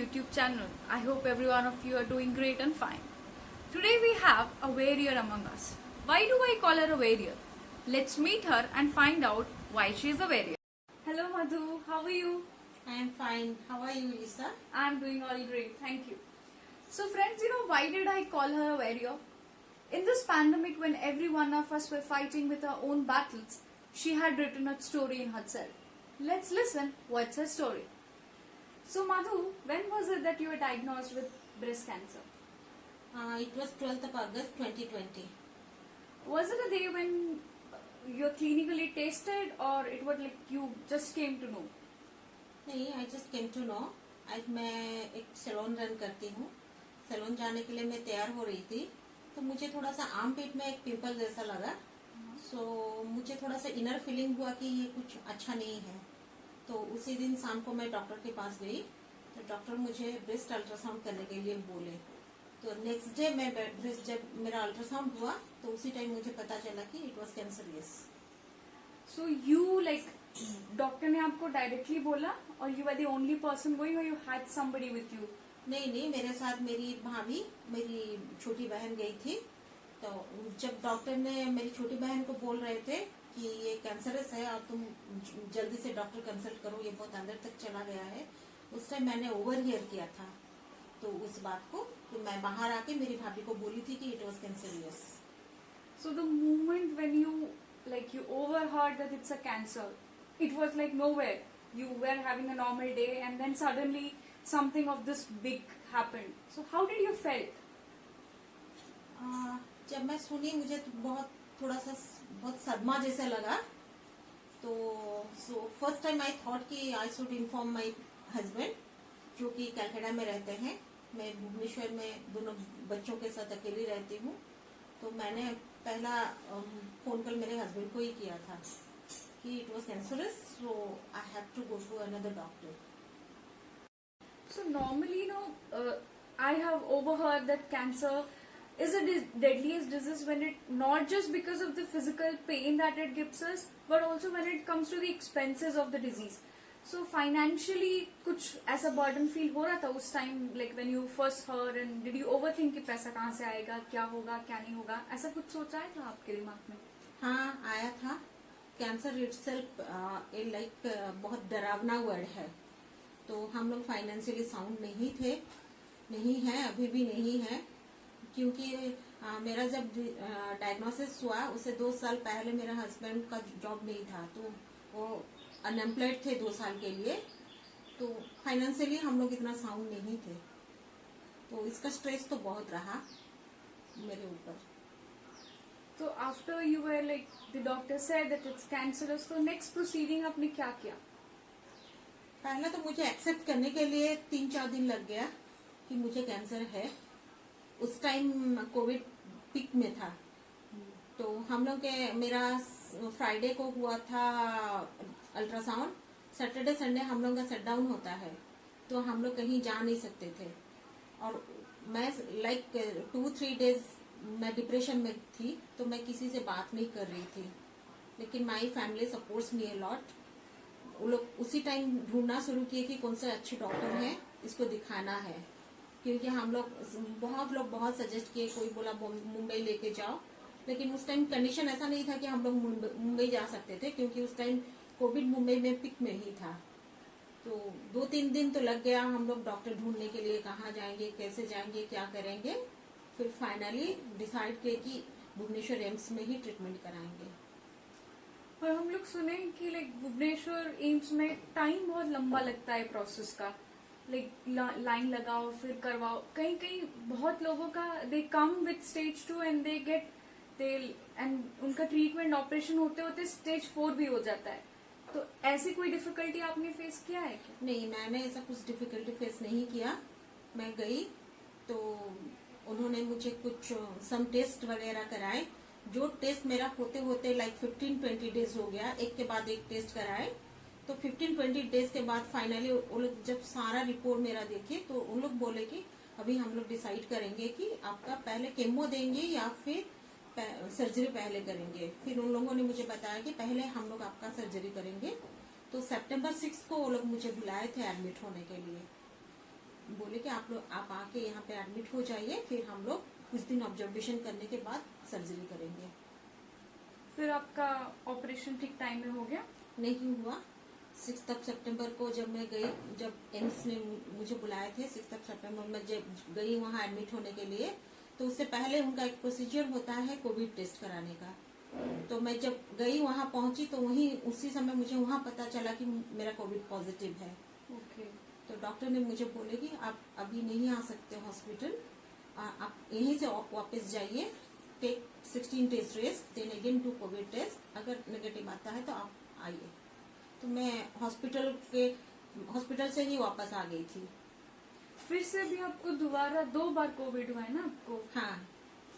YouTube channel. I hope every one of you are doing great and fine. Today we have a warrior among us. Why do I call her a warrior? Let's meet her and find out why she is a warrior. Hello Madhu, how are you? I am fine. How are you, Lisa? I'm doing all great, thank you. So friends, why did I call her a warrior? In this pandemic, when every one of us were fighting with our own battles, she had written a story in herself. Let's listen what's her story. So Madhu, when was it that you were diagnosed with breast cancer? It was 12th of August 2020. Was it a day when you're clinically tested or it was like you just came to know? नहीं, I just came to know. आज मैं एक salon run करती हूँ. Salon जाने के लिए मैं तैयार हो रही थी, तो मुझे थोड़ा सा आर्म पिट में एक पिंपल जैसा लगा. सो मुझे थोड़ा सा इनर फीलिंग हुआ कि ये कुछ अच्छा नहीं है. तो उसी दिन शाम को मैं डॉक्टर के पास गई, तो डॉक्टर मुझे ब्रेस्ट अल्ट्रासाउंड करने के लिए बोले. तो नेक्स्ट डे मैं ब्रेस्ट जब मेरा अल्ट्रासाउंड हुआ, तो उसी टाइम मुझे पता चला कि it was cancerous. So you doctor ने आपको डायरेक्टली बोला और you are the only person going और you had somebody with you? नहीं, मेरे साथ मेरी भाभी, मेरी छोटी बहन गई थी. तो जब डॉक्टर ने मेरी छोटी बहन को बोल रहे थे कि ये कैंसरस है और तुम जल्दी से डॉक्टर कंसल्ट करो, ये बहुत अंदर तक चला गया है, उस टाइम मैंने ओवरहियर किया था. तो उस बात को तो मैं बाहर आके मेरी भाभी को बोली थी कि it was cancerous. So the moment when you overheard that it's a cancer, it was like nowhere. You were having a normal day and then suddenly something of this big happened. So how did you felt? जब मैं सुनी मुझे तो बहुत सदमा जैसा लगा. तो फर्स्ट टाइम आई थॉट कि I should inform my husband, जो कि कलकत्ता में रहते हैं. मैं भुवनेश्वर में दोनों बच्चों के साथ अकेली रहती हूँ. तो मैंने पहला फोन कॉल मेरे हस्बैंड को ही किया था कि it was cancerous, so I have to go to another doctor. So normally, I have overheard that cancer is the deadliest disease when it not just because of the physical pain that it gives us, but also when it comes to the expenses of the disease. So financially, कुछ ऐसा burden feel हो रहा था उस time, like when you first heard, and did you overthink कि पैसा कहाँ से आएगा, क्या होगा, क्या नहीं होगा, ऐसा कुछ सोचा है था आपके दिमाग में? हाँ, आया था. कैंसर इटसेल्फ लाइक बहुत डरावना वर्ड है. तो हम लोग फाइनेंशियली साउंड नहीं है, अभी भी नहीं है. क्योंकि मेरा जब डायग्नोसिस हुआ उससे 2 साल पहले मेरा हस्बैंड का जॉब नहीं था, तो वो अनएम्प्लॉयड थे 2 साल के लिए. तो फाइनेंशियली हम लोग इतना साउंड नहीं थे. तो इसका स्ट्रेस तो बहुत रहा मेरे ऊपर. तो after you were like the doctor said that it's cancerous, तो नेक्स्ट प्रोसीडिंग आपने क्या किया? पहले तो मुझे एक्सेप्ट करने के लिए 3-4 दिन लग गया कि मुझे कैंसर है. उस टाइम कोविड पीक में था. तो हम लोग के मेरा फ्राइडे को हुआ था अल्ट्रासाउंड. सैटरडे संडे हम लोग का शटडाउन होता है, तो हम लोग कहीं जा नहीं सकते थे. और मैं 2-3 डेज मैं डिप्रेशन में थी, तो मैं किसी से बात नहीं कर रही थी. लेकिन my family supports me a lot. वो लोग उसी टाइम ढूंढना शुरू किए कि कौन से अच्छे डॉक्टर हैं, इसको दिखाना है. क्योंकि हम लोग बहुत सजेस्ट किए. कोई बोला मुंबई लेके जाओ, लेकिन उस टाइम कंडीशन ऐसा नहीं था कि हम लोग मुंबई जा सकते थे, क्योंकि उस टाइम कोविड मुंबई में पिक में ही था. तो 2-3 दिन तो लग गया हम लोग डॉक्टर ढूंढने के लिए, कहाँ जाएंगे, कैसे जाएंगे, क्या करेंगे. फिर फाइनली डिसाइड किए कि भुवनेश्वर एम्स में ही ट्रीटमेंट कराएंगे. और हम लोग सुने कि भुवनेश्वर एम्स में टाइम बहुत लंबा लगता है प्रोसेस का. लाइन लगाओ, फिर करवाओ. कहीं बहुत लोगों का they come with stage 2 and they get and उनका ट्रीटमेंट ऑपरेशन होते होते स्टेज 4 भी हो जाता है. तो ऐसी कोई डिफिकल्टी आपने फेस किया है क्या? नहीं, मैंने ऐसा कुछ डिफिकल्टी फेस नहीं किया. मैं गई तो उन्होंने मुझे कुछ सम टेस्ट वगैरह कराए. जो टेस्ट मेरा होते 15-20 डेज हो गया, एक के बाद एक टेस्ट कराए. तो 15-20 डेज के बाद फाइनली वो लोग जब सारा रिपोर्ट मेरा देखे, तो उन लोग बोले कि अभी हम लोग डिसाइड करेंगे कि आपका पहले केमो देंगे या फिर सर्जरी पहले करेंगे. फिर उन लोगों ने मुझे बताया कि पहले हम लोग आपका सर्जरी करेंगे. तो सितंबर 6 को वो लोग मुझे बुलाए थे एडमिट होने के लिए. बोले कि आप आके यहाँ पे एडमिट हो जाइए, फिर हम लोग कुछ दिन ऑब्जर्वेशन करने के बाद सर्जरी करेंगे। फिर आपका ऑपरेशन ठीक टाइम में हो गया? नहीं हुआ। 6 सितंबर को जब मैं गई, जब एम्स ने मुझे बुलाए थे 6 सितंबर में जब गई वहाँ एडमिट होने के लिए, तो उससे पहले उनका एक प्रोसीजर होता है कोविड टेस्ट कराने का। तो मैं जब गई वहाँ पहुंची तो वहीं उसी समय मुझे वहाँ पता चला कि मेरा कोविड पॉजिटिव है। ओके। तो डॉक्टर ने मुझे बोले कि आप अभी नहीं आ सकते हॉस्पिटल, आप यहीं से वापस जाइए, take 16 days rest, then again two covid test, अगर नेगेटिव आता है तो आप आइए। तो मैं हॉस्पिटल से ही वापस आ गई थी। फिर से भी आपको दोबारा 2 बार कोविड हुआ है ना आपको? हाँ,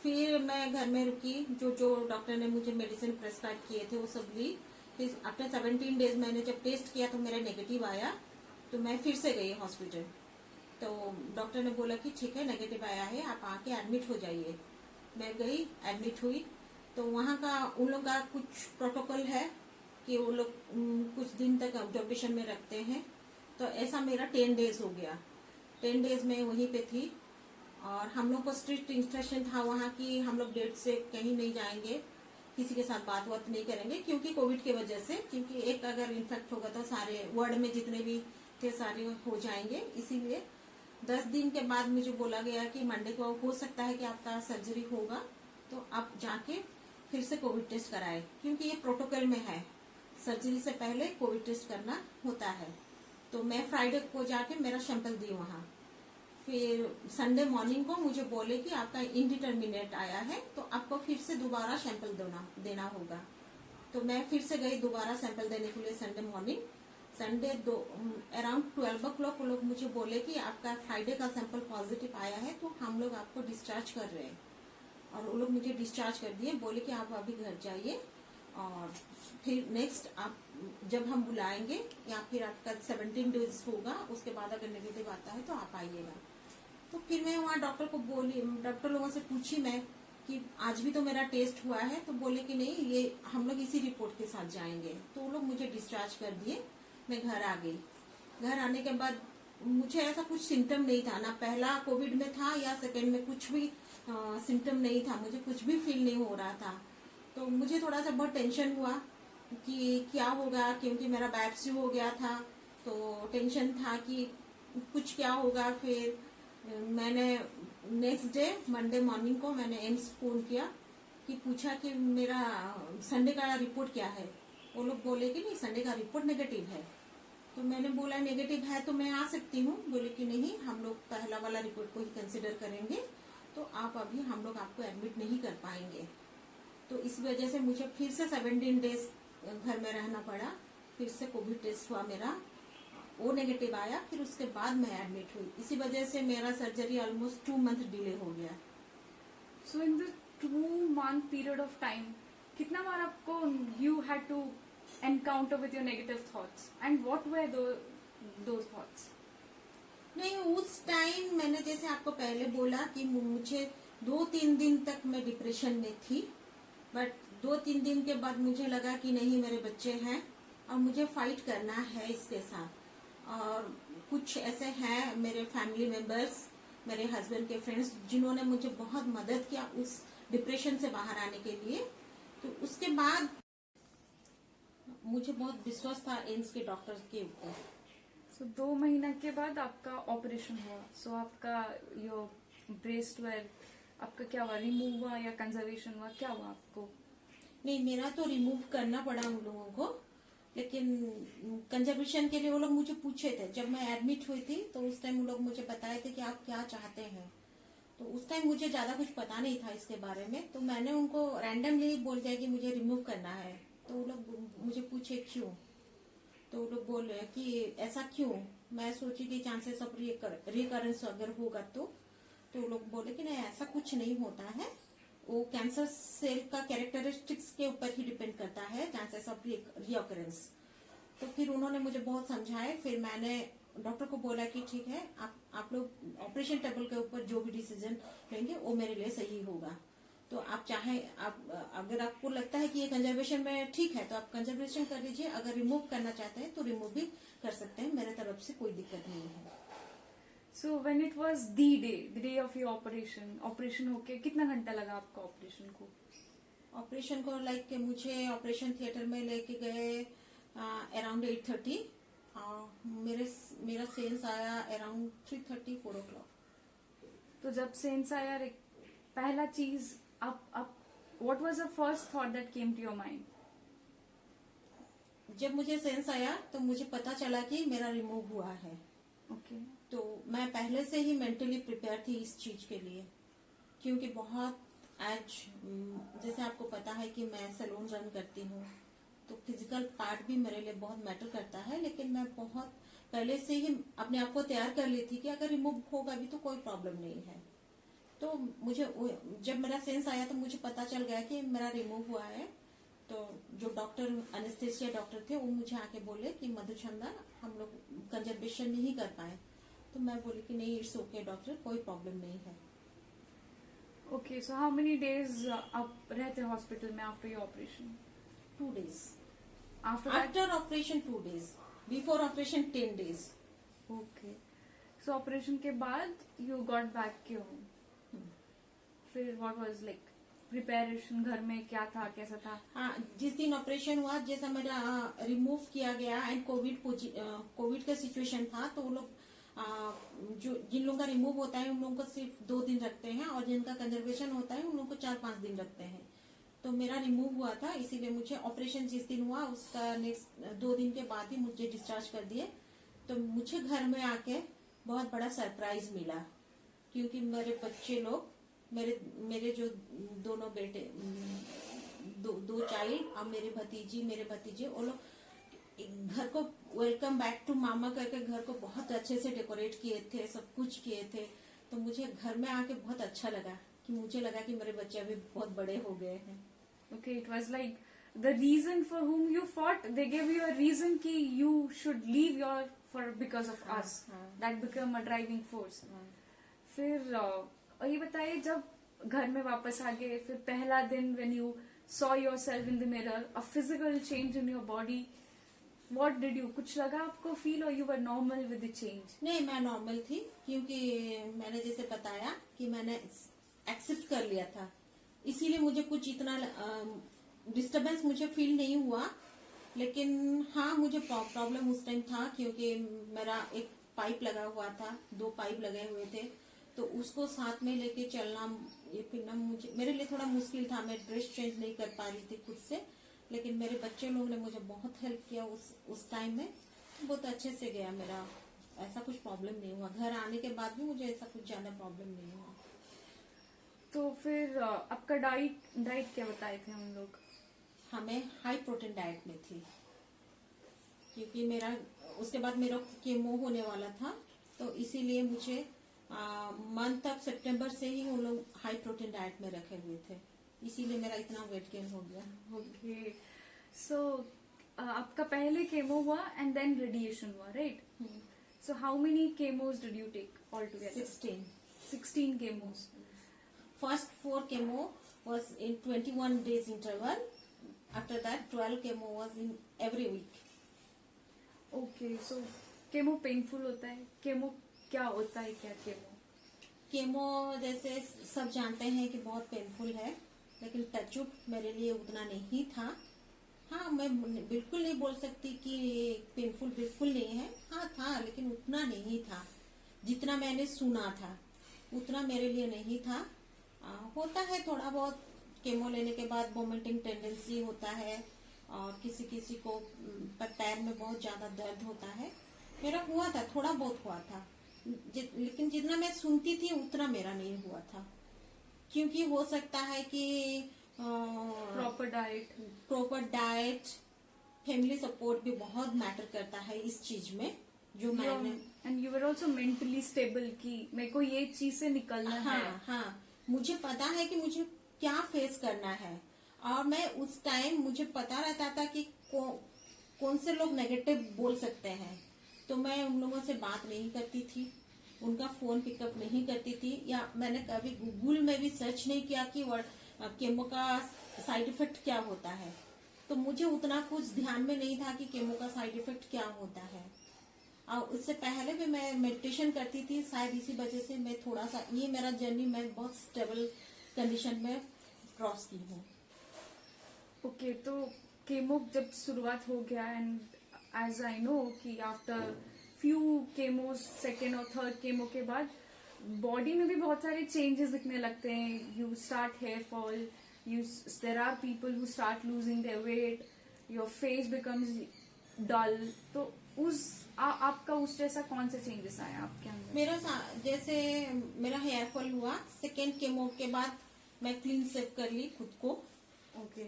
फिर मैं घर में रुकी, जो डॉक्टर ने मुझे मेडिसिन प्रेस्क्राइब किए थे वो सब ली। फिर आफ्टर 17 डेज मैंने जब टेस्ट किया तो मेरा नेगेटिव आया, तो मैं फिर से गई हॉस्पिटल। तो डॉक्टर ने बोला कि ठीक है नेगेटिव आया है, आप आके एडमिट हो जाइए। मैं गई, एडमिट हुई। तो वहाँ का उन लोग का कुछ प्रोटोकॉल है कि वो लोग कुछ दिन तक ऑब्जर्वेशन में रखते हैं। तो ऐसा मेरा 10 डेज हो गया। 10 डेज में वहीं पे थी और हम लोग को स्ट्रिक्ट इंस्ट्रक्शन था वहाँ की, हम लोग डेट से कहीं नहीं जाएंगे, किसी के साथ बात नहीं करेंगे, क्योंकि कोविड की वजह से, क्योंकि एक अगर इन्फेक्ट होगा तो सारे वर्ल्ड में जितने भी थे सारे हो जाएंगे। इसीलिए 10 दिन के बाद मुझे बोला गया कि मंडे को हो सकता है कि आपका सर्जरी होगा, तो आप जाके फिर से कोविड टेस्ट कराए, क्योंकि ये प्रोटोकॉल में है, सर्जरी से पहले कोविड टेस्ट करना होता है। तो मैं फ्राइडे को जाके मेरा सैंपल दी वहाँ। फिर संडे मॉर्निंग को मुझे बोले कि आपका इनडिटर्मिनेट आया है, तो आपको फिर से दोबारा सैंपल देना होगा। तो मैं फिर से गई दोबारा सैंपल देने के लिए Sunday morning. Sunday around 12 o'clock वो लोग मुझे बोले कि आपका फ्राइडे का सैंपल पॉजिटिव आया है, तो हम लोग आपको डिस्चार्ज कर रहे हैं। और वो लोग मुझे डिस्चार्ज कर दिए, बोले कि आप अभी घर जाइए और फिर नेक्स्ट आप जब हम बुलाएंगे या फिर आपका 17 डेज होगा, उसके बाद अगर नेगेटिव आता है तो आप आइएगा। तो फिर मैं वहाँ डॉक्टर को बोली, डॉक्टर लोगों से पूछी मैं कि आज भी तो मेरा टेस्ट हुआ है, तो बोले कि नहीं, ये हम लोग इसी रिपोर्ट के साथ जाएंगे। तो वो लोग मुझे डिस्चार्ज कर दिए, मैं घर आ गई। घर आने के बाद मुझे ऐसा कुछ सिम्टम नहीं था, ना पहला कोविड में था या सेकेंड में, कुछ भी सिम्टम नहीं था, मुझे कुछ भी फील नहीं हो रहा था। तो मुझे थोड़ा सा बहुत टेंशन हुआ कि क्या होगा, क्योंकि मेरा बायोप्सी हो गया था, तो टेंशन था कि कुछ क्या होगा। फिर मैंने नेक्स्ट डे मंडे मॉर्निंग को मैंने एम्स फोन किया कि पूछा कि मेरा संडे का रिपोर्ट क्या है। वो लोग बोले कि नहीं, संडे का रिपोर्ट नेगेटिव है। तो मैंने बोला नेगेटिव है तो मैं आ सकती हूँ। बोले कि नहीं, हम लोग पहला वाला रिपोर्ट को ही कंसिडर करेंगे, तो आप अभी हम लोग आपको एडमिट नहीं कर पाएंगे। तो इस वजह से मुझे फिर से 17 डेज घर में रहना पड़ा। फिर से कोविड टेस्ट हुआ मेरा, वो नेगेटिव आया, फिर उसके बाद मैं एडमिट हुई। इसी वजह से मेरा सर्जरी ऑलमोस्ट 2 मंथ डिले हो गया। So in the 2 month period of time कितना बार आपको you had to encounter with your negative thoughts and what were those thoughts? नहीं, उस टाइम मैंने जैसे आपको पहले बोला कि मुझे 2-3 दिन तक मैं डिप्रेशन में थी, बट 2-3 दिन के बाद मुझे लगा कि नहीं, मेरे बच्चे हैं और मुझे फाइट करना है इसके साथ। और कुछ ऐसे हैं मेरे फैमिली मेंबर्स, मेरे हस्बैंड के फ्रेंड्स, जिन्होंने मुझे बहुत मदद किया उस डिप्रेशन से बाहर आने के लिए। तो उसके बाद मुझे बहुत विश्वास था एम्स के डॉक्टर के ऊपर। सो 2 महीना के बाद आपका ऑपरेशन हुआ। सो आपका योर ब्रेस्ट वेयर आपका क्या हुआ, रिमूव हुआ या कंजर्वेशन हुआ, क्या हुआ आपको? नहीं, मेरा तो रिमूव करना पड़ा उन लोगों को, लेकिन कंजर्वेशन के लिए वो लोग मुझे पूछे थे। जब मैं एडमिट हुई थी तो उस टाइम वो लोग मुझे बताए थे कि आप क्या चाहते हैं। तो उस टाइम मुझे ज्यादा कुछ पता नहीं था इसके बारे में, तो मैंने उनको रैंडमली बोल दिया कि मुझे रिमूव करना है। तो वो लोग मुझे पूछे क्यों, तो वो लोग बोले कि ऐसा क्यों। मैं सोची कि चांसेस ऑफ रिकरेंस अगर होगा तो वो लोग बोले कि नहीं, ऐसा कुछ नहीं होता है, वो कैंसर सेल का कैरेक्टरिस्टिक्स के ऊपर ही डिपेंड करता है, चांसेस ऑफ रिकरेंस। तो फिर उन्होंने मुझे बहुत समझाए। फिर मैंने डॉक्टर को बोला कि ठीक है, आप लोग ऑपरेशन टेबल के ऊपर जो भी डिसीजन लेंगे वो मेरे लिए सही होगा। तो आप चाहे, आप अगर आपको लगता है कि ये कंजर्वेशन में ठीक है तो आप कंजर्वेशन कर लीजिए, अगर रिमूव करना चाहते हैं तो रिमूव भी कर सकते हैं, मेरे तरफ से कोई दिक्कत नहीं है। So when it was the day of your operation होके कितना घंटा लगा आपका ऑपरेशन को? ऑपरेशन को लाइक मुझे ऑपरेशन थिएटर में लेके गए अराउंड 8:30 और मेरा सेंस आया अराउंड 3:30 4 o'clock। तो जब सेंस आया, पहला चीज आप what was the first thought that came to your mind? जब मुझे सेंस आया तो मुझे पता चला कि मेरा रिमूव हुआ है। ओके। तो मैं पहले से ही मेंटली प्रिपेयर थी इस चीज के लिए, क्योंकि बहुत आज जैसे आपको पता है कि मैं सैलून रन करती हूँ, तो फिजिकल पार्ट भी मेरे लिए बहुत मैटर करता है, लेकिन मैं बहुत पहले से ही अपने आप को तैयार कर ली थी कि अगर रिमूव होगा भी तो कोई प्रॉब्लम नहीं है। तो मुझे जब मेरा सेंस आया तो मुझे पता चल गया कि मेरा रिमूव हुआ है। तो जो डॉक्टर एनेस्थेसिया डॉक्टर थे वो मुझे आके बोले कि मधुचंदा हम लोग कंजर्वेशन नहीं कर पाए। तो मैं बोली कि नहीं, इट्स ओके डॉक्टर, कोई प्रॉब्लम नहीं है। Okay, so how many days आप रहते हॉस्पिटल में after your operation? 2 days। After after operation 2 days, before operation 10 days। Okay, so operation के बाद यू गॉट बैक के होम। फिर व्हाट वाज लाइक प्रिपरेशन, घर में क्या था, कैसा था? हाँ, जिस दिन ऑपरेशन हुआ, जैसा मेरा रिमूव किया गया एंड कोविड का सिचुएशन था, तो वो लोग जो जिन लोगों का रिमूव होता है उन लोगों को सिर्फ 2 दिन रखते हैं और जिनका कंजर्वेशन होता है उन लोगों को 4-5 दिन रखते हैं। तो मेरा रिमूव हुआ था, इसीलिए मुझे ऑपरेशन जिस दिन हुआ उसका नेक्स्ट 2 दिन के बाद ही मुझे डिस्चार्ज कर दिए। तो मुझे घर में आके बहुत बड़ा सरप्राइज मिला, क्योंकि मेरे बच्चे लोग, मेरे जो दोनों बेटे, दो चाइल्ड और मेरे भतीजे, वो लोग घर को वेलकम बैक टू मामा करके घर को बहुत अच्छे से डेकोरेट किए थे, सब कुछ किए थे। तो मुझे घर में आके बहुत अच्छा लगा कि मुझे लगा कि मेरे बच्चे अभी बहुत बड़े हो गए हैं। Okay, it was like the reason for whom you fought, they gave you a reason कि you should leave because of us. That became a driving force. फिर ये बताइए, जब घर में वापस आ गए, फिर पहला दिन when you saw yourself in the mirror, a physical change in your body, what did you, कुछ लगा आपको feel, or you were normal with the change? नहीं, मैं नॉर्मल थी, क्योंकि मैंने जैसे बताया कि मैंने एक्सेप्ट कर लिया था, इसीलिए मुझे कुछ इतना डिस्टरबेंस मुझे फील नहीं हुआ। लेकिन हाँ, मुझे प्रॉब्लम उस टाइम था, क्योंकि मेरा एक पाइप लगा हुआ था, 2 पाइप लगे हुए थे, तो उसको साथ में लेके चलना, ये फिरना मेरे लिए थोड़ा मुश्किल था। मैं ड्रेस चेंज नहीं कर पा रही थी खुद से, लेकिन मेरे बच्चे लोग ने मुझे बहुत हेल्प किया उस टाइम में। बहुत अच्छे से गया मेरा, ऐसा कुछ प्रॉब्लम नहीं हुआ। घर आने के बाद भी मुझे ऐसा कुछ ज्यादा प्रॉब्लम नहीं हुआ। तो फिर आपका डाइट क्या बताए थे हम लोग? हमें हाई प्रोटीन डाइट में थी, क्योंकि मेरा उसके बाद मेरा केमो होने वाला था, तो इसीलिए मुझे मंथ ऑफ सितंबर से ही वो लोग हाई प्रोटीन डाइट में रखे हुए थे, इसीलिए मेरा इतना वेट गेन हो गया। ओके, सो आपका पहले केमो हुआ एंड देन रेडिएशन हुआ, right? So how many chemos did you take all together? 16 chemos. First 4 chemo was in 21 days interval. After that 12 chemo was in every week. Okay, so chemo painful होता है? Chemo क्या होता है, क्या chemo? Chemo जैसे सब जानते हैं कि बहुत पेनफुल है, लेकिन टचवुड मेरे लिए उतना नहीं था। हाँ, मैं बिल्कुल नहीं बोल सकती कि पेनफुल बिल्कुल नहीं है, हाँ था, लेकिन उतना नहीं था जितना मैंने सुना था, उतना मेरे लिए नहीं था। होता है थोड़ा बहुत, केमो लेने के बाद वोमिटिंग टेंडेंसी होता है, और किसी किसी को पैर में बहुत ज्यादा दर्द होता है। मेरा हुआ था, थोड़ा बहुत हुआ था, लेकिन जितना मैं सुनती थी उतना मेरा नहीं हुआ था, क्योंकि हो सकता है कि प्रॉपर डाइट, फैमिली सपोर्ट भी बहुत मैटर करता है इस चीज में, जो मैंने। And you were also mentally stable कि मेरे को ये चीज से निकलना है। हाँ, मुझे पता है कि मुझे क्या फेस करना है, और मैं उस टाइम मुझे पता रहता था कि कौन से लोग नेगेटिव बोल सकते हैं, तो मैं उन लोगों से बात नहीं करती थी, उनका फोन पिकअप नहीं करती थी, या मैंने कभी गूगल में भी सर्च नहीं किया कि केमो का साइड इफेक्ट क्या होता है। तो मुझे उतना कुछ ध्यान में नहीं था कि केमो का साइड इफेक्ट क्या होता है। और उससे पहले भी मैं मेडिटेशन करती थी, शायद इसी वजह से मैं थोड़ा सा, ये मेरा जर्नी मैं बहुत स्टेबल कंडीशन में क्रॉस की हूँ। ओके, तो केमो जब शुरुआत हो गया, एंड एज आई नो कि आफ्टर फ्यू केमोज, सेकेंड और थर्ड केमो के बाद बॉडी में भी बहुत सारे चेंजेस दिखने लगते हैं. You start hair fall, there are people who start losing their weight, your face becomes dull. तो आपका उस जैसा कौन से चेंजेस आए आपके अंदर? जैसे मेरा हेयर फॉल हुआ सेकेंड केमो के बाद, मैं क्लीन शेव कर ली खुद को. ओके.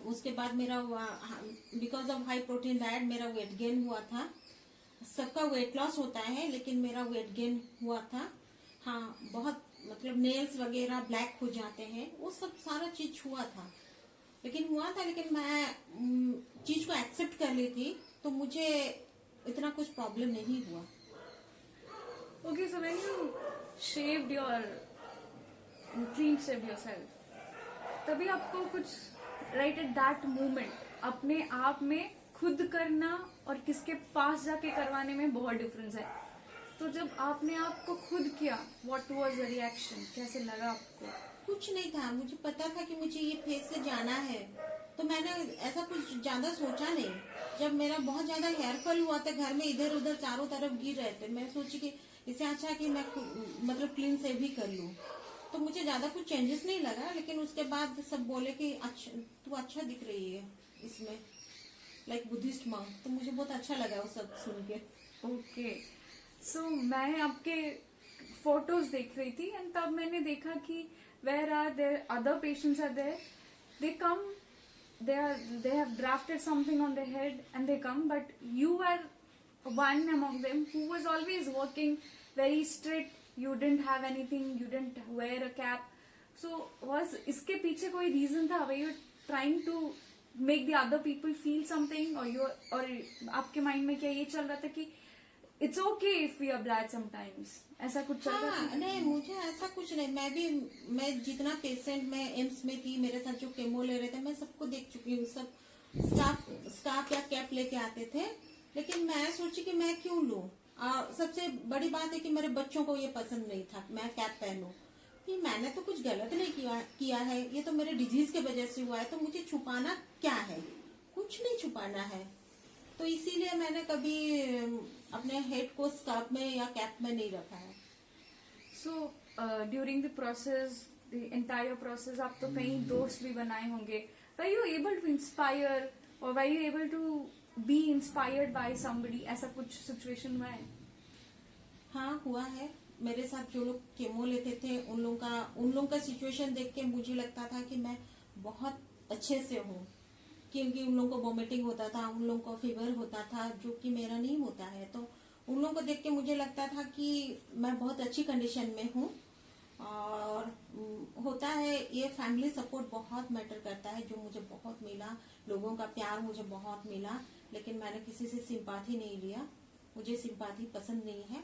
उसके बाद मेरा because of high protein diet मेरा वेट गेन हुआ था. सबका वेट लॉस होता है, लेकिन मेरा वेट गेन हुआ था. हाँ, बहुत मतलब नेल्स वगैरह ब्लैक हो जाते हैं, वो सब सारा चीज हुआ था. लेकिन मैं चीज को एक्सेप्ट कर ली थी, तो मुझे इतना कुछ प्रॉब्लम नहीं हुआ. Okay, so when you shaved your, clean shaved yourself, तभी आपको कुछ right at that moment अपने आप में खुद करना और किसके पास जाके करवाने में बहुत डिफरेंस है. तो जब आपने आपको खुद किया, what was the reaction? कैसे लगा आपको? कुछ नहीं था, मुझे पता था कि मुझे ये फेस से जाना है, तो मैंने ऐसा कुछ ज्यादा सोचा नहीं. जब मेरा बहुत ज्यादा हेयर फॉल हुआ था, घर में इधर उधर चारों तरफ गिर रहे थे, मैं सोची कि इससे अच्छा कि मैं मतलब क्लीन से भी कर लूं. तो मुझे ज्यादा कुछ चेंजेस नहीं लगा. लेकिन उसके बाद सब बोले कि अच्छा, तू अच्छा दिख रही है इसमें, लाइक बुद्धिस्ट मंक. तो मुझे बहुत अच्छा लगा वो सब सुन के. ओके, सो मैं आपके फोटोज देख रही थी, एंड तब मैंने देखा कि where are there other patients are there, they come, they have drafted something on their head and they come, but you were one among them who was always working very strict. You didn't have anything, you didn't wear a cap. So was इसके पीछे कोई reason था? Were you trying to make the other people feel something, or आपके mind में क्या ये चल रहा था कि it's okay if we are black sometimes? ऐसा कुछ चल रहा था? नहीं, मुझे ऐसा कुछ नहीं. मैं जितना पेशेंट में एम्स में थी, मेरे साथ जो केमो ले रहे थे, मैं सबको देख चुकी हूँ. सब स्कार्फ या कैप लेके आते थे. लेकिन मैं सोची कि मैं क्यों लूं. सबसे बड़ी बात है कि मेरे बच्चों को ये पसंद नहीं था मैं कैप पहनूं. कि मैंने तो कुछ गलत नहीं किया है, ये तो मेरे डिजीज के वजह से हुआ है, तो मुझे छुपाना क्या है? कुछ नहीं छुपाना है. तो इसीलिए मैंने कभी अपने हेड को स्कार्फ में या कैप में नहीं रखा है. So during the process, the entire process, आप तो कई दोस्त भी बनाए होंगे. Were you able to inspire, और were you able to be inspired by somebody? ऐसा कुछ सिचुएशन हुआ है? हाँ, हुआ है. मेरे साथ जो लोग केमो लेते थे, उन लोगों का सिचुएशन देख के मुझे लगता था कि मैं बहुत अच्छे से हूँ. क्योंकि उन लोगों को वॉमिटिंग होता था, उन लोगों को फीवर होता था, जो कि मेरा नहीं होता है. तो उन लोगों को देख के मुझे लगता था कि मैं बहुत अच्छी कंडीशन में हूँ. और होता है, ये फैमिली सपोर्ट बहुत मैटर करता है, जो मुझे बहुत मिला. लोगों का प्यार मुझे बहुत मिला. लेकिन मैंने किसी से सिंपैथी नहीं लिया. मुझे सिंपैथी पसंद नहीं है,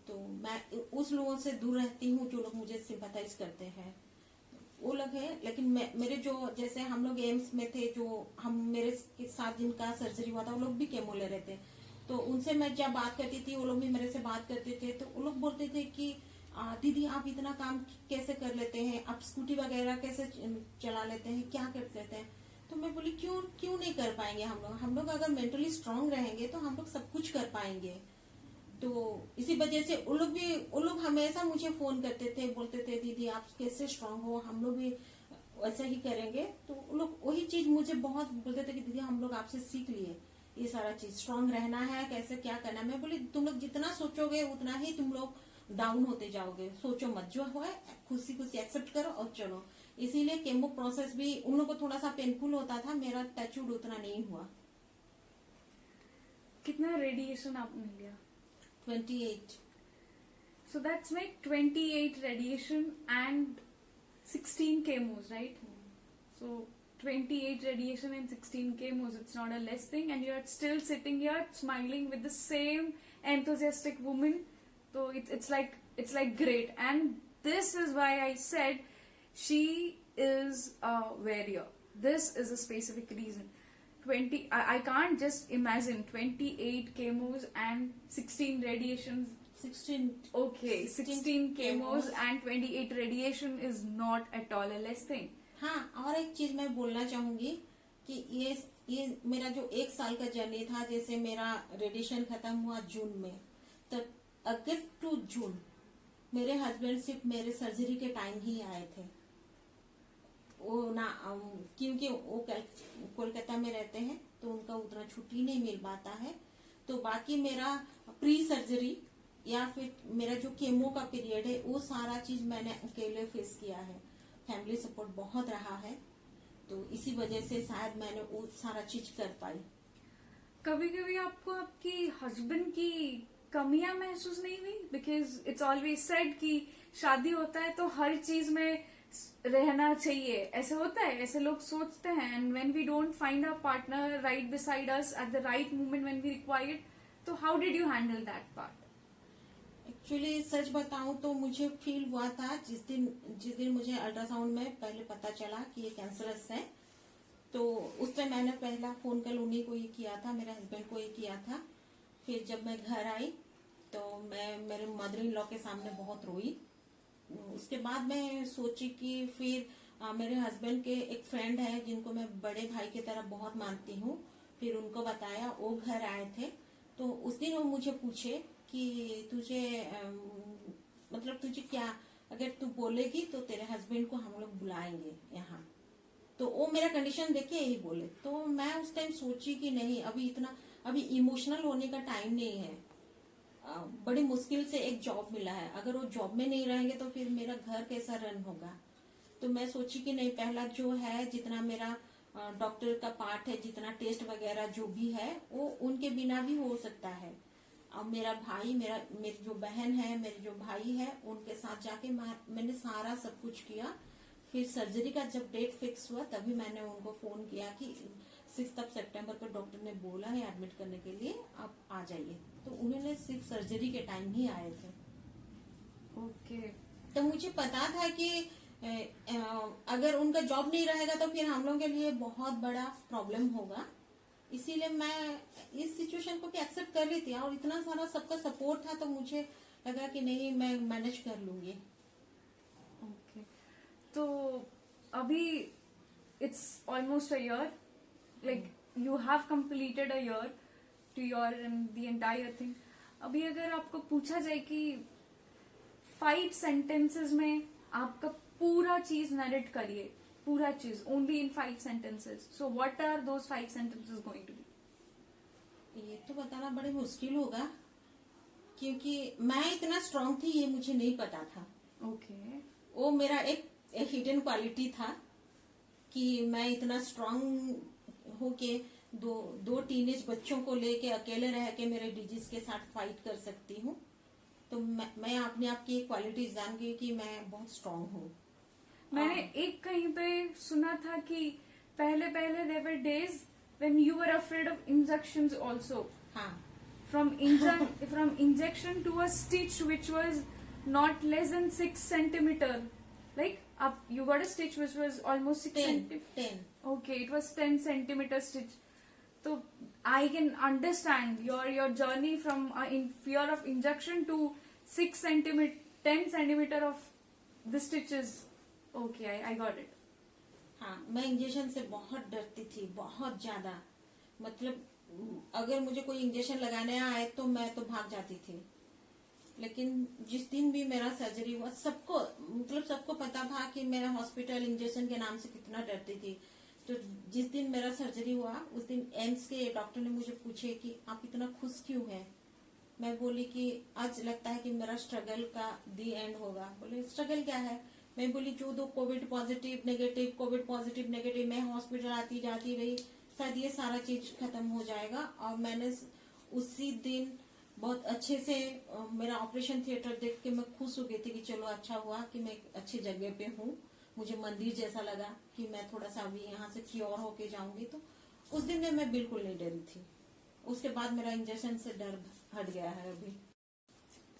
तो मैं उस लोगों से दूर रहती हूँ जो लोग मुझे सिंपैथाइज करते हैं. वो लोग है. लेकिन मेरे जो, जैसे हम लोग एम्स में थे, जो मेरे के साथ जिनका सर्जरी हुआ था, वो लोग भी केमो ले रहे थे. तो उनसे मैं जब बात करती थी, वो लोग भी मेरे से बात करते थे. तो वो लोग बोलते थे कि दीदी आप इतना काम कैसे कर लेते हैं, आप स्कूटी वगैरह कैसे चला लेते हैं, क्या कर लेते हैं. तो मैं बोली क्यों नहीं कर पाएंगे हम लोग अगर मेंटली स्ट्रांग रहेंगे तो हम लोग सब कुछ कर पाएंगे. तो इसी वजह से वो लोग हमेशा मुझे फोन करते थे, बोलते थे दीदी आप कैसे स्ट्रांग हो, हम लोग भी वैसे ही करेंगे. तो वो लोग वही चीज मुझे बहुत बोलते थे कि दीदी हम लोग आपसे सीख लिए ये सारा चीज, स्ट्रांग रहना है, कैसे क्या करना है. मैं बोली तुम लोग जितना सोचोगे उतना ही तुम लोग डाउन होते जाओगे. सोचो मत, जो हुआ खुशी खुशी एक्सेप्ट करो और चलो. इसीलिए केमो प्रोसेस भी उन लोगों को थोड़ा सा पेनफुल होता था, मेरा टचवुड उतना नहीं हुआ. कितना रेडिएशन आपने लिया? 28. So that's like 28 radiation and 16 chemos, right? So 28 radiation and 16 chemos, it's not a less thing, and you're still sitting here smiling with the same enthusiastic woman. So it's like great. And this is why I said she is a warrior. This is a specific reason. 20, I can't just imagine 28 chemos and 16 radiations. 16 Okay, 16 chemos and 28 radiation is not at all a less thing. हाँ, और एक चीज मैं बोलना चाहूंगी कि ये मेरा जो 1 साल का जर्नी था, जैसे मेरा रेडिएशन खत्म हुआ जून में, तो अगस्त टू जून मेरे हस्बैंड सिर्फ मेरे सर्जरी के टाइम ही आए थे। वो ना क्योंकि वो कोलकाता में रहते हैं तो उनका उतना छुट्टी नहीं मिल पाता है, तो बाकी मेरा प्री सर्जरी या फिर मेरा जो केमो का पीरियड है वो सारा चीज मैंने अकेले फेस किया है। फैमिली सपोर्ट बहुत रहा है, तो इसी वजह से शायद मैंने वो सारा चीज कर पाई। कभी कभी आपको आपकी हस्बैंड की कमियां महसूस नहीं हुई? बिकॉज इट्स ऑलवेज सेड कि शादी होता है तो हर चीज में रहना चाहिए, ऐसे होता है, ऐसे लोग सोचते हैं। And when we don't find a partner right beside us at the right moment when we required, तो how did you handle that part? Actually सच बताऊं तो मुझे फील हुआ था जिस दिन मुझे अल्ट्रासाउंड में पहले पता चला कि ये कैंसरस है, तो उस टाइम मैंने पहला फोन कॉल उन्हीं को ही किया था, मेरे हस्बैंड को ही किया था। फिर जब मैं घर आई तो मैं मेरे मदर इन लॉ के सामने बहुत रोई। उसके बाद मैं सोची कि फिर मेरे हस्बैंड के एक फ्रेंड है जिनको मैं बड़े भाई की तरह बहुत मानती हूँ, फिर उनको बताया, वो घर आए थे। तो उस दिन वो मुझे पूछे कि तुझे मतलब तुझे क्या, अगर तू बोलेगी तो तेरे हस्बैंड को हम लोग बुलाएंगे यहाँ। तो वो मेरा कंडीशन देख के यही बोले। तो मैं उस टाइम सोची कि नहीं, अभी इमोशनल होने का टाइम नहीं है। बड़ी मुश्किल से एक जॉब मिला है, अगर वो जॉब में नहीं रहेंगे तो फिर मेरा घर कैसा रन होगा। तो मैं सोची कि नहीं, पहला जो है जितना मेरा डॉक्टर का पार्ट है, जितना टेस्ट वगैरह जो भी है वो उनके बिना भी हो सकता है। अब मेरा भाई, मेरी जो बहन है, मेरे जो भाई है, उनके साथ जाके मैंने सारा सब कुछ किया। फिर सर्जरी का जब डेट फिक्स हुआ तभी मैंने उनको फोन किया कि 6 सितंबर को डॉक्टर ने बोला है एडमिट करने के लिए, आप आ जाइए। तो उन्होंने सिर्फ सर्जरी के टाइम ही आए थे। ओके। तो मुझे पता था कि अगर उनका जॉब नहीं रहेगा तो फिर हम लोगों के लिए बहुत बड़ा प्रॉब्लम होगा, इसीलिए मैं इस सिचुएशन को भी एक्सेप्ट कर ली थी। और इतना सारा सबका सपोर्ट था तो मुझे लगा कि नहीं, मैं मैनेज कर लूंगी। ओके, तो अभी it's almost a year, like you have completed a year to your the entire thing. अभी अगर आपको पूछा जाए कि 5 सेंटेंसेस में आपका पूरा चीज नरेट करिए, पूरा चीज only in 5 sentences, so what are those 5 sentences going to be? ये तो बताना बड़े मुश्किल होगा क्योंकि मैं इतना स्ट्रांग थी ये मुझे नहीं पता था। ओके। वो मेरा एक हिडन क्वालिटी था कि मैं इतना स्ट्रांग होके दो टीनेज बच्चों को लेके अकेले रह के मेरे डिजीज के साथ फाइट कर सकती हूँ। तो मैं अपने आप की क्वालिटी जान गई कि मैं बहुत स्ट्रांग हूँ। मैंने एक कहीं पे सुना था कि पहले there were days when you were afraid of injections also. हाँ। From injection to a stitch which was not less than 6 centimeter. Like you got a stitch which was almost 6 centimeter. 10. Okay, it was 10 centimeter stitch. So I can understand your journey from in fear of injection to 6 centimeter, 10 centimeter of the stitches. Okay, I got it. हाँ, मैं injection से बहुत डरती थी, बहुत ज्यादा। मतलब अगर मुझे कोई इंजेक्शन लगाने आए तो मैं तो भाग जाती थी। लेकिन जिस दिन भी मेरा सर्जरी हुआ, सबको पता था कि मेरा हॉस्पिटल इंजेक्शन के नाम से कितना डरती थी। तो जिस दिन मेरा सर्जरी हुआ उस दिन एम्स के डॉक्टर ने मुझे पूछे कि आप इतना खुश क्यों हैं। मैं बोली कि आज लगता है कि मेरा स्ट्रगल का दी एंड होगा। बोले स्ट्रगल क्या है? मैं बोली जो 2 कोविड पॉजिटिव नेगेटिव मैं हॉस्पिटल आती जाती रही, शायद ये सारा चीज खत्म हो जाएगा। और मैंने उसी दिन बहुत अच्छे से मेरा ऑपरेशन थिएटर देख के मैं खुश हो गई थी कि चलो अच्छा हुआ कि मैं एक अच्छी जगह पे हूँ। मुझे मंदिर जैसा लगा कि मैं थोड़ा सा अभी यहाँ से क्योर होके जाऊंगी। तो उस दिन में मैं बिल्कुल नहीं डरी थी। उसके बाद मेरा इंजेक्शन से डर हट गया है। अभी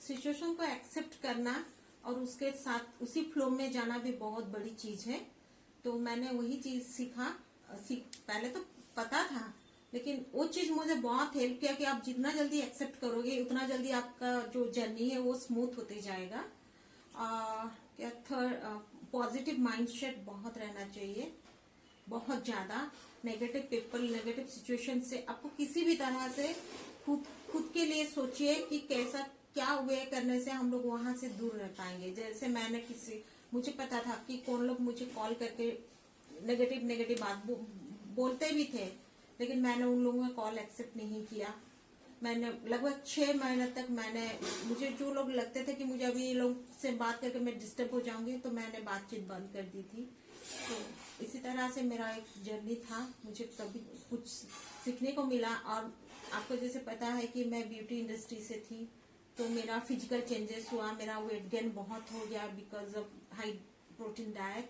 सिचुएशन को एक्सेप्ट करना और उसके साथ उसी फ्लो में जाना भी बहुत बड़ी चीज है। तो मैंने वही चीज सीखा। पहले तो पता था, लेकिन वो चीज मुझे बहुत हेल्प किया कि आप जितना जल्दी एक्सेप्ट करोगे उतना जल्दी आपका जो जर्नी है वो स्मूथ होते जाएगा। क्या थर्ड, पॉजिटिव माइंडसेट बहुत रहना चाहिए, बहुत ज्यादा। नेगेटिव पीपल, नेगेटिव सिचुएशन से आपको किसी भी तरह से खुद के लिए सोचिए कि कैसा क्या वे करने से हम लोग वहां से दूर रह पाएंगे। जैसे मैंने मुझे पता था कि कौन लोग मुझे कॉल करके नेगेटिव नेगेटिव बात बोलते भी थे, लेकिन मैंने उन लोगों का कॉल एक्सेप्ट नहीं किया। मैंने लगभग 6 महीने तक मुझे जो लोग लगते थे कि मुझे अभी ये लोग से बात करके मैं डिस्टर्ब हो जाऊंगी, तो मैंने बातचीत बंद कर दी थी। तो इसी तरह से मेरा एक जर्नी था, मुझे कभी कुछ सीखने को मिला। और आपको जैसे पता है कि मैं ब्यूटी इंडस्ट्री से थी, तो मेरा फिजिकल चेंजेस हुआ, मेरा वेट गेन बहुत हो गया because of high protein diet.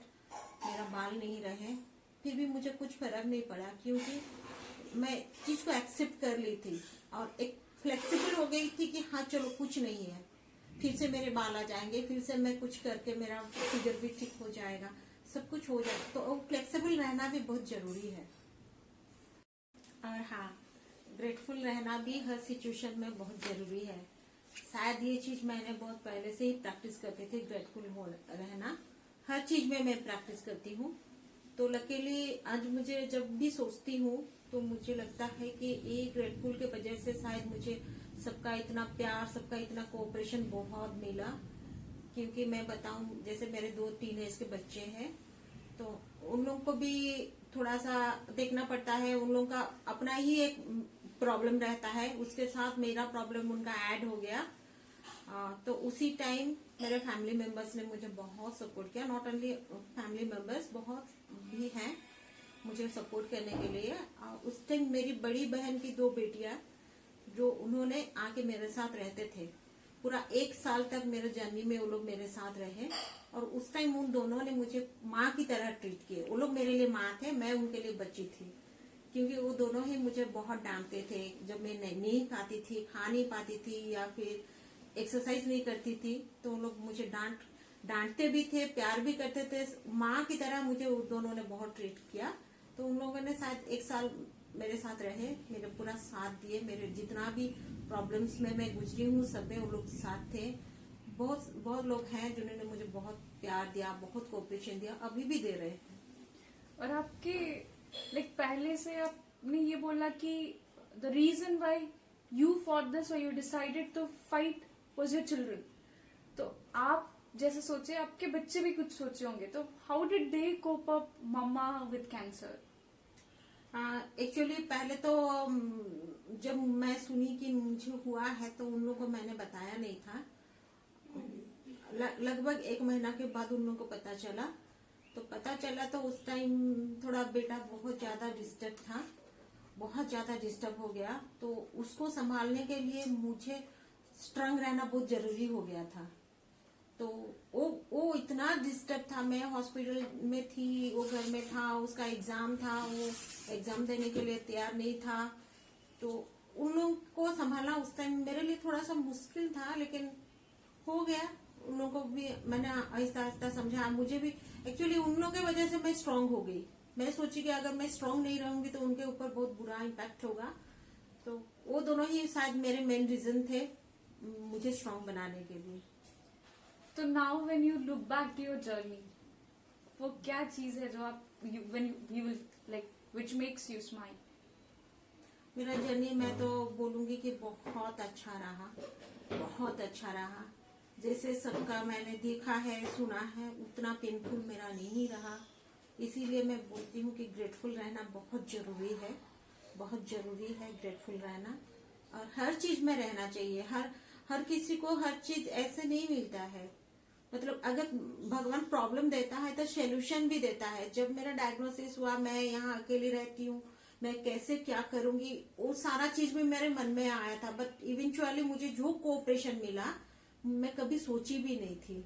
मेरा बाल नहीं रहे, फिर भी मुझे कुछ फर्क नहीं पड़ा, क्योंकि मैं चीज को एक्सेप्ट कर ली थी और एक फ्लेक्सिबल हो गई थी कि हाँ चलो कुछ नहीं है, फिर से मेरे बाल आ जाएंगे, फिर से मैं कुछ करके मेरा फिगर भी ठीक हो जाएगा, सब कुछ हो जाएगा। तो फ्लेक्सिबल रहना भी बहुत जरूरी है। और हाँ, ग्रेटफुल रहना भी हर सिचुएशन में बहुत जरूरी है। शायद ये चीज मैंने बहुत पहले से ही प्रैक्टिस करती थी, ग्रेटफुल हो रहना। हर चीज में मैं प्रैक्टिस करती हूँ। तो लकीली आज मुझे जब भी सोचती हूँ तो मुझे लगता है कि ये ग्रेटफुल के वजह से शायद मुझे सबका इतना प्यार, सबका इतना कोऑपरेशन बहुत मिला। क्योंकि मैं बताऊं, जैसे मेरे 2 टीनेज के बच्चे हैं, तो उन लोगों को भी थोड़ा सा देखना पड़ता है। उन लोगों का अपना ही एक प्रॉब्लम रहता है, उसके साथ मेरा प्रॉब्लम उनका ऐड हो गया। तो उसी टाइम मेरे फैमिली मेंबर्स ने मुझे बहुत सपोर्ट किया। नॉट ओनली फैमिली मेंबर्स, बहुत भी हैं मुझे सपोर्ट करने के लिए। उस टाइम मेरी बड़ी बहन की 2 बेटियां, जो उन्होंने आके मेरे साथ रहते थे, पूरा 1 साल तक मेरे जर्नी में वो लोग मेरे साथ रहे। और उस टाइम उन दोनों ने मुझे माँ की तरह ट्रीट किए। वो लोग मेरे लिए माँ थे, मैं उनके लिए बच्ची थी। क्योंकि वो दोनों ही मुझे बहुत डांटते थे जब मैं नहीं खाती थी, खा नहीं पाती थी या फिर एक्सरसाइज नहीं करती थी। तो वो लोग मुझे डांटते भी थे, प्यार भी करते थे। माँ की तरह मुझे वो दोनों ने बहुत ट्रीट किया। तो उन लोगों ने शायद 1 साल मेरे साथ रहे, मेरे पूरा साथ दिए। मेरे जितना भी प्रॉब्लम्स में मैं गुजरी हूँ, सब में वो लोग साथ थे। बहुत बहुत लोग हैं जिन्होंने मुझे बहुत प्यार दिया, बहुत कोऑपरेशन दिया, अभी भी दे रहे हैं। और आपके पहले से आपने ये बोला कि the reason why you for this और you decided to fight was your children. तो आप जैसे सोचे, आपके बच्चे भी कुछ सोचे होंगे, तो how did they cope up mamma with cancer? Actually पहले तो जब मैं सुनी कि मुझे हुआ है तो उन लोगों को मैंने बताया नहीं था। लगभग 1 महीना के बाद उन लोगों को पता चला। तो उस टाइम थोड़ा बेटा बहुत ज्यादा डिस्टर्ब था, बहुत ज्यादा डिस्टर्ब हो गया। तो उसको संभालने के लिए मुझे स्ट्रांग रहना बहुत जरूरी हो गया था। तो वो इतना डिस्टर्ब था, मैं हॉस्पिटल में थी, वो घर में था, उसका एग्जाम था, वो एग्जाम देने के लिए तैयार नहीं था। तो उन लोगों को संभालना उस टाइम मेरे लिए थोड़ा सा मुश्किल था, लेकिन हो गया। उन लोगों को भी मैंने आहिस्ता आहिस्ता समझा। मुझे भी एक्चुअली उन लोगों की वजह से मैं स्ट्रांग हो गई। मैं सोची कि अगर मैं स्ट्रांग नहीं रहूंगी तो उनके ऊपर बहुत बुरा इम्पैक्ट होगा। तो वो दोनों ही शायद मेरे मेन रीजन थे मुझे स्ट्रांग बनाने के लिए। तो now when you look back to your journey, वो क्या चीज है जो आप when you will which makes you smile? मेरा जर्नी मैं तो बोलूंगी कि बहुत अच्छा रहा, बहुत अच्छा रहा। जैसे सबका मैंने देखा है, सुना है, उतना पेनफुल मेरा नहीं रहा। इसीलिए मैं बोलती हूँ कि ग्रेटफुल रहना बहुत जरूरी है, बहुत जरूरी है ग्रेटफुल रहना। और हर चीज में रहना चाहिए। हर किसी को हर चीज ऐसे नहीं मिलता है। मतलब अगर भगवान प्रॉब्लम देता है तो सोल्यूशन भी देता है। जब मेरा डायग्नोसिस हुआ, मैं यहाँ अकेली रहती हूँ, मैं कैसे क्या करूंगी, वो सारा चीज भी मेरे मन में आया था। बट इवेंचुअली मुझे जो कोऑपरेशन मिला, मैं कभी सोची भी नहीं थी।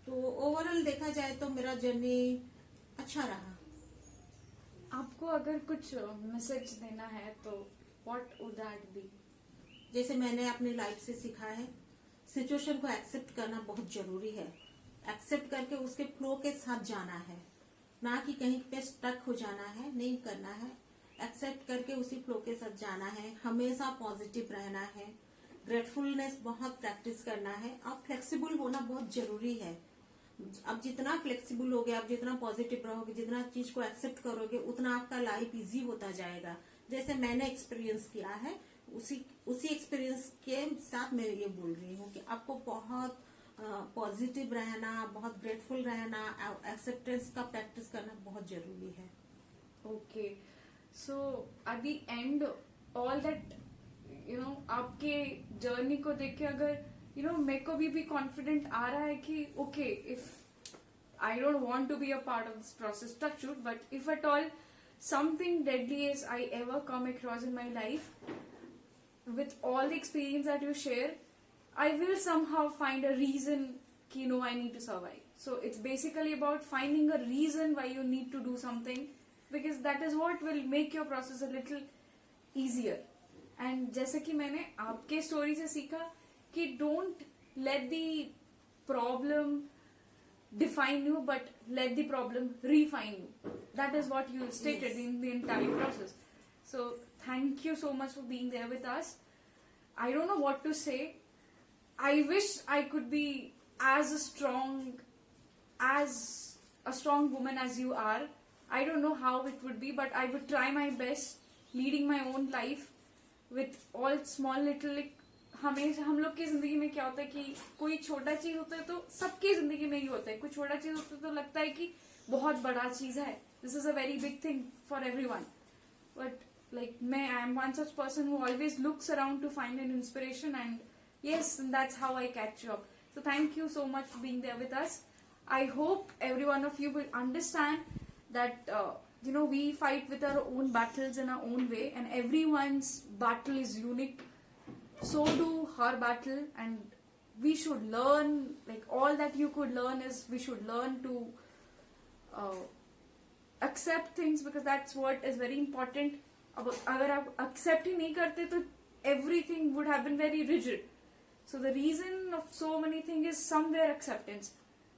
तो ओवरऑल देखा जाए तो मेरा जर्नी अच्छा रहा। आपको अगर कुछ मैसेज देना है तो व्हाट वुड दैट बी? जैसे मैंने अपनी लाइफ से सीखा है, सिचुएशन को एक्सेप्ट करना बहुत जरूरी है। एक्सेप्ट करके उसके फ्लो के साथ जाना है, ना कि कहीं पे स्टक हो जाना है, नहीं करना है। एक्सेप्ट करके उसी फ्लो के साथ जाना है, हमेशा पॉजिटिव रहना है, ग्रेटफुलनेस बहुत प्रैक्टिस करना है। अब फ्लेक्सिबल होना बहुत जरूरी है। अब जितना फ्लेक्सिबल होगे, आप जितना पॉजिटिव रहोगे, जितना चीज को एक्सेप्ट करोगे, उतना आपका लाइफ इजी होता जाएगा। जैसे मैंने एक्सपीरियंस किया है, उसी एक्सपीरियंस के साथ मैं ये बोल रही हूँ कि आपको बहुत पॉजिटिव रहना, बहुत ग्रेटफुल रहना, एक्सेप्टेंस का प्रैक्टिस करना बहुत जरूरी है। Okay, so at the end all that आपके जर्नी को देख के अगर मेरे को भी कॉन्फिडेंट आ रहा है कि okay, if I don't want to be a part of this process, touch wood, but if at all something deadly as I ever come across in my life, with all the experience that you share, I will somehow find a reason कि I need to survive. So it's basically about finding a reason why you need to do something, because that is what will make your process a little easier. And जैसे कि मैंने आपके story से सीखा कि don't let the problem define you, but let the problem refine you. That is what you stated in the entire process. So thank you so much for being there with us. I don't know what to say. I wish I could be as a strong woman as you are. I don't know how it would be, but I would try my best leading my own life with all small little हमेशा हम लोग की जिंदगी में क्या होता है कि कोई छोटा चीज होता है तो सबकी जिंदगी में ही होता है, कोई छोटा चीज होता है तो लगता है कि बहुत बड़ा चीज है, this is a very big thing for everyone, but like I am one such person who always looks around to find an inspiration, and yes, that's how I catch up. So thank you so much for being there with us. I hope every one of you will understand that we fight with our own battles in our own way, and everyone's battle is unique. So do her battle, and we should learn, like all that you could learn is we should learn to accept things, because that's what is very important. अगर आप accept ही नहीं करते तो everything would have been very rigid. So the reason of so many things is somewhere acceptance.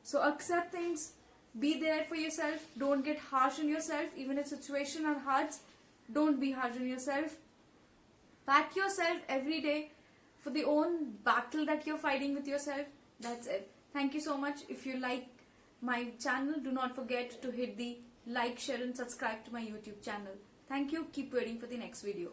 So accept things, be there for yourself, don't get harsh on yourself, even if situation are hard, don't be harsh on yourself. Pat yourself every day for the own battle that you're fighting with yourself. That's it. Thank you so much. If you like my channel, do not forget to hit the like, share and subscribe to my YouTube channel. Thank you. Keep waiting for the next video.